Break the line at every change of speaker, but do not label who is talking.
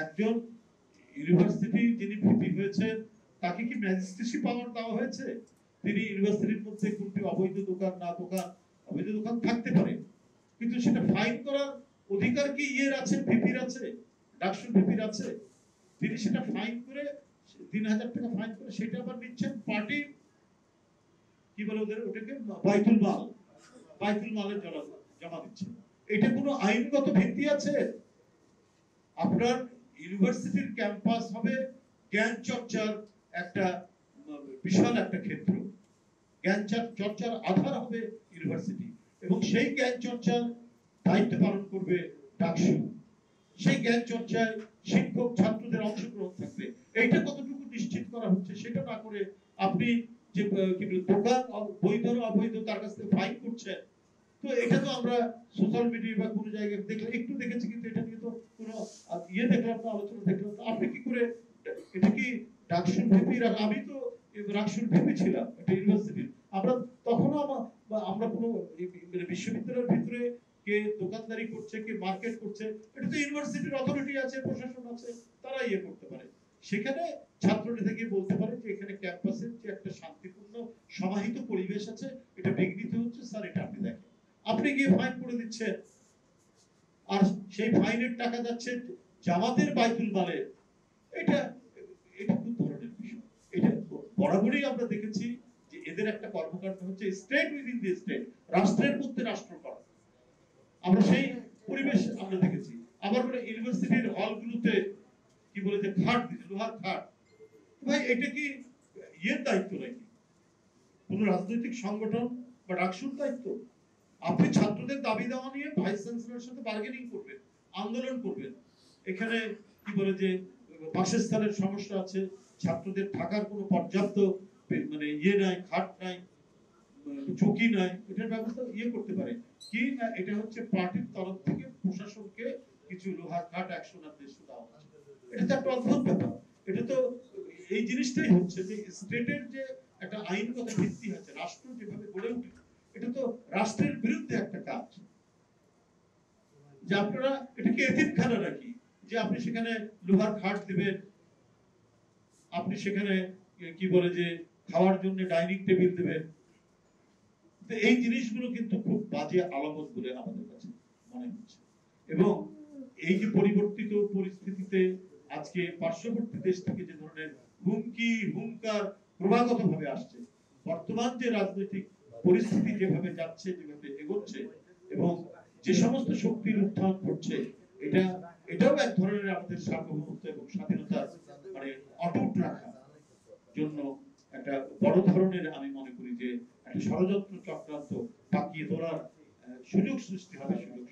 একজন ইউনিভার্সিটি যিনি ভিপি হয়েছেন তাকে কি ম্যাজিস্ট্রেসি পাওয়ার দেওয়া হয়েছে? তিনি ইউনিভার্সিটির মধ্যে কোনটি অবৈধ দোকান না দোকান, অবৈধ দোকান থাকতে পারে, কিন্তু সেটা ফাইন করার অধিকার কি ইয়ের আছে, ভিপির আছে, ডাকসুর ভিপির আছে? তিনি সেটা ফাইন করে ৩,০০০ টাকা ফাইন করে সেটা আবার নিচ্ছেন পার্টি, কি বলে ওদের ওটাকে, বাইতুল মাল, বাইতুল মালের জমা দিচ্ছেন। এটা কোনো আইনগত ভিত্তি আছে? আপনার ইউনিভার্সিটির ক্যাম্পাস হবে জ্ঞান চর্চার একটা বিশাল একটা ক্ষেত্র, জ্ঞান চর্চার আধার হবে ইউনিভার্সিটি, এবং সেই জ্ঞান চর্চার দায়িত্ব পালন করবে ডাকসু। সেই জ্ঞান চর্চায় শিক্ষক ছাত্রদের অংশগ্রহণ থাকবে। এইটা কতটুকু নিশ্চিত করা হচ্ছে সেটা না করে আপনি যে দোকান বৈধ অবৈধ তার কাছ থেকে ফাইন করছেন, তো এটা তো আমরা সোশ্যাল মিডিয়া বা কোনো জায়গায় দেখলে একটু দেখেছি, কিন্তু এটা নিয়ে তো কোনো ইয়ে দেখলাম না, আলোচনা দেখলাম না। আপনি কি করে, এটা কি ডাকসুর ভিপি? আমি তো ডাকসুর ভিপি ছিলাম একটা ইউনিভার্সিটির, আমরা তখনও আমরা কোনো বিশ্ববিদ্যালয়ের ভিতরে কে দোকানদারি করছে, কে মার্কেট করছে, এটা তো ইউনিভার্সিটির অথরিটি আছে, প্রশাসন আছে, তারা ইয়ে করতে পারে। সেখানে ছাত্ররা থেকে বলতে পারে যে এখানে ক্যাম্পাসের যে একটা শান্তিপূর্ণ সমাহিত পরিবেশ আছে, এটা বিঘ্নিত হচ্ছে, স্যার এটা আপনি দেখেন। আপনি গিয়ে ফাইন করে দিচ্ছেন, আর সেই ফাইনের টাকা যাচ্ছে জামাতের বাইতুল মালে। এটা এটা খুব ধরনের বিষয়। এটা বরাবরই আমরা দেখেছি যে এদের একটা কর্মকাণ্ড হচ্ছে স্টেট উইদিন দি স্টেট, রাষ্ট্রের মধ্যে রাষ্ট্র করা। আমরা সেই পরিবেশ আমরা দেখেছি। আবার বলে ইউনিভার্সিটির হলগুলোতে কি বলে যে খাট দিচ্ছে, লোহার খাট। ভাই এটা কি ইয়ের দায়িত্ব নাকি কোন রাজনৈতিক সংগঠন বা ডাকসুর দায়িত্ব? আপনি ছাত্রদের দাবি দেওয়া নিয়ে ভাইস চ্যান্সেলরের সাথে বার্গেনিং করবেন, আন্দোলন করবেন। এখানে কি বলে যে বাসস্থানের সমস্যা আছে, ছাত্রদের থাকার কোনো পর্যাপ্ত মানে ইয়ে নাই, খাট নাই, চৌকি নাই, এটার ব্যবস্থা ইয়ে করতে পারে কি না? এটা হচ্ছে পার্টির তরফ থেকে প্রশাসনকে কিছু লোহার খাট ১০০ না ১৫০ দেওয়া হচ্ছে। এটা তো একটা অদ্ভুত ব্যাপার। এটা তো এই জিনিসটাই হচ্ছে যে স্টেটের যে একটা আইনগত ভিত্তি আছে, রাষ্ট্র যেভাবে গড়ে উঠে, এটা তো রাষ্ট্রের বিরুদ্ধে একটা কাজ। যে আপনারা এটা কি এতিমখানা নাকি যে আপনি সেখানে লোহার খাট দিবেন, আপনি সেখানে কি বলে যে খাওয়ার জন্য ডাইনিং টেবিল দেবেন? এই জিনিসগুলো কিন্তু খুব বাজে আলামত বলে আমাদের কাছে মনে হচ্ছে। এবং এই যে পরিবর্তিত পরিস্থিতিতে আজকে পার্শ্ববর্তী দেশ থেকে যে ধরনের হুমকি হুঙ্কার ক্রমাগত ভাবে আসছে, বর্তমান যে রাজনৈতিক পরিস্থিতি যেভাবে যাচ্ছে, যেভাবে এগোচ্ছে, এবং যে সমস্ত শক্তির উত্থান ঘটছে, এটাও এক ধরনের আমাদের সার্বভৌমত্ব এবং স্বাধীনতার মানে অটুট রাখার জন্য একটা বড় ধরনের, আমি মনে করি যে একটা ষড়যন্ত্র চক্রান্ত পাকিয়ে তোলার সুযোগ সৃষ্টি হবে, সুযোগ